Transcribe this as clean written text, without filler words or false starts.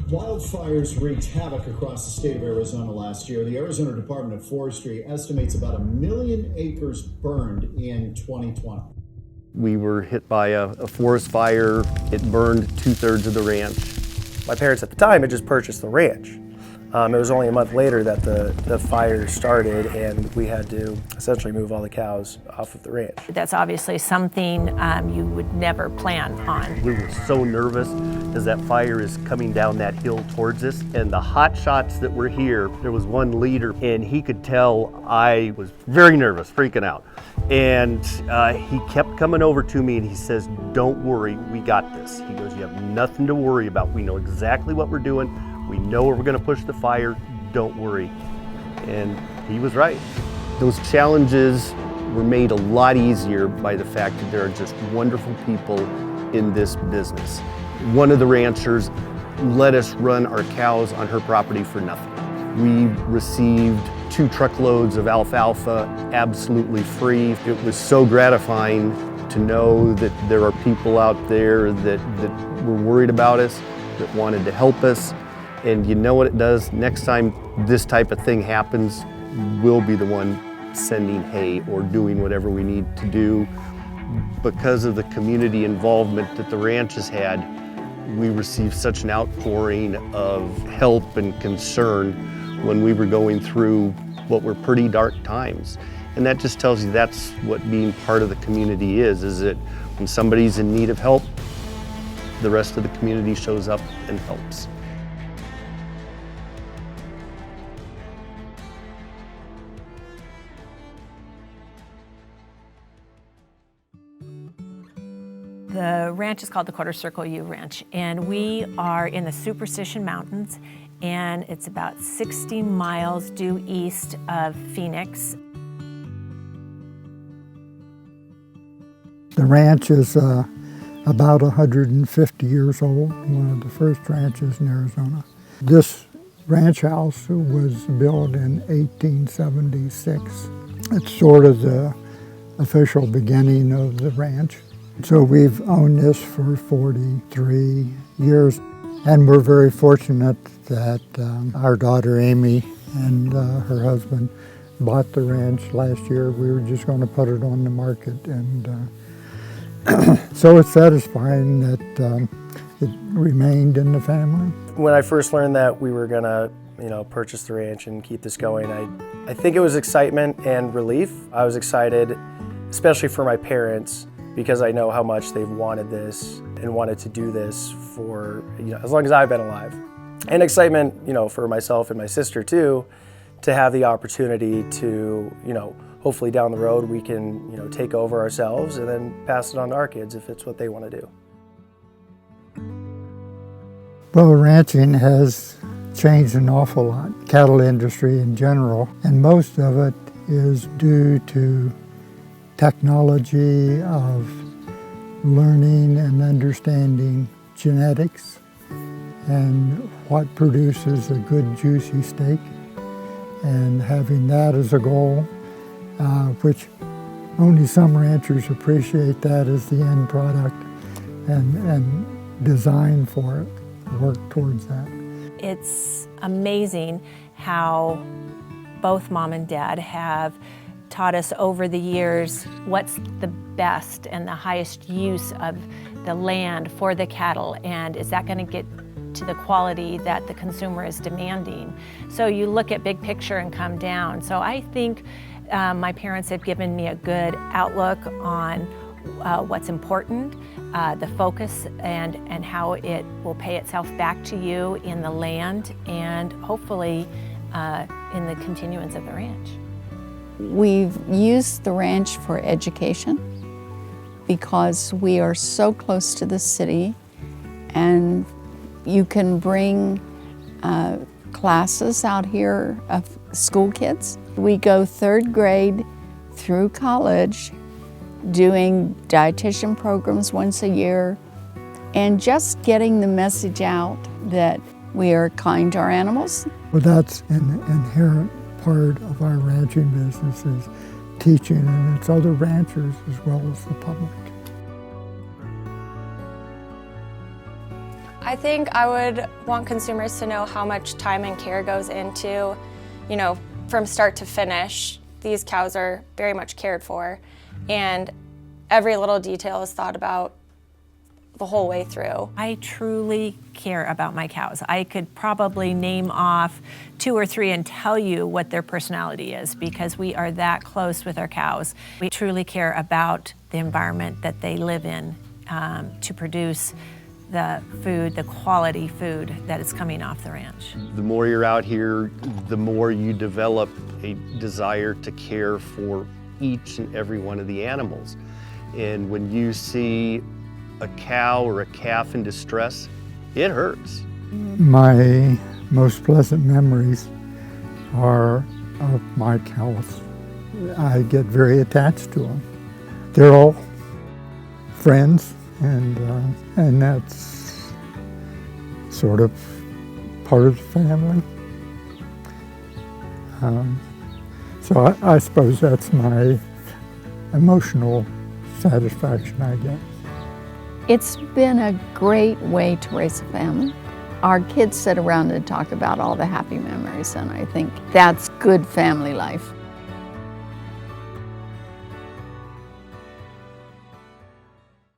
Wildfires wreaked havoc across the state of Arizona last year. The Arizona Department of Forestry estimates about 1 million acres burned in 2020. We were hit by a forest fire. It burned 2/3 of the ranch. My parents at the time had just purchased the ranch. It was only a month later that the fire started, and we had to essentially move all the cows off of the ranch. That's obviously something you would never plan on. We were so nervous as that fire is coming down that hill towards us, and the hot shots that were here, there was one leader, and he could tell I was very nervous, freaking out. And he kept coming over to me and he says, "Don't worry, we got this." He goes, "You have nothing to worry about. We know exactly what we're doing. We know we're going to push the fire. Don't worry." And he was right. Those challenges were made a lot easier by the fact that there are just wonderful people in this business. One of the ranchers let us run our cows on her property for nothing. We received 2 truckloads of alfalfa absolutely free. It was so gratifying to know that there are people out there that were worried about us, that wanted to help us. And you know what it does? Next time this type of thing happens, we'll be the one sending hay or doing whatever we need to do. Because of the community involvement that the ranch has had, we received such an outpouring of help and concern when we were going through what were pretty dark times. And that just tells you that's what being part of the community is that when somebody's in need of help, the rest of the community shows up and helps. The ranch is called the Quarter Circle U Ranch, and we are in the Superstition Mountains, and it's about 60 miles due east of Phoenix. The ranch is about 150 years old, one of the first ranches in Arizona. This ranch house was built in 1876. It's sort of the official beginning of the ranch. So we've owned this for 43 years, and we're very fortunate that our daughter Amy and her husband bought the ranch last year. We were just going to put it on the market, and so it's satisfying that it remained in the family. When I first learned that we were gonna, purchase the ranch and keep this going, I think it was excitement and relief. I was excited, especially for my parents, because I know how much they've wanted this and wanted to do this for as long as I've been alive. And excitement, for myself and my sister too, to have the opportunity to, hopefully down the road we can, take over ourselves and then pass it on to our kids if it's what they want to do. Well, ranching has changed an awful lot, cattle industry in general, and most of it is due to technology of learning and understanding genetics and what produces a good juicy steak, and having that as a goal, which only some ranchers appreciate that as the end product and design for it, work towards that. It's amazing how both Mom and Dad have taught us over the years what's the best and the highest use of the land for the cattle, and is that going to get to the quality that the consumer is demanding. So you look at big picture and come down. So I think my parents have given me a good outlook on what's important, the focus, and how it will pay itself back to you in the land and hopefully in the continuance of the ranch. We've used the ranch for education because we are so close to the city, and you can bring classes out here of school kids. We go 3rd grade through college, doing dietitian programs once a year, and just getting the message out that we are kind to our animals. Well, that's an inherent part of our ranching business, is teaching, and it's other ranchers as well as the public. I think I would want consumers to know how much time and care goes into, from start to finish. These cows are very much cared for, and every little detail is thought about the whole way through. I truly care about my cows. I could probably name off 2 or 3 and tell you what their personality is, because we are that close with our cows. We truly care about the environment that they live in to produce the food, the quality food that is coming off the ranch. The more you're out here, the more you develop a desire to care for each and every one of the animals. And when you see a cow or a calf in distress, it hurts. My most pleasant memories are of my cows. I get very attached to them. They're all friends, and that's sort of part of the family. So I suppose that's my emotional satisfaction I get. It's been a great way to raise a family. Our kids sit around and talk about all the happy memories, and I think that's good family life.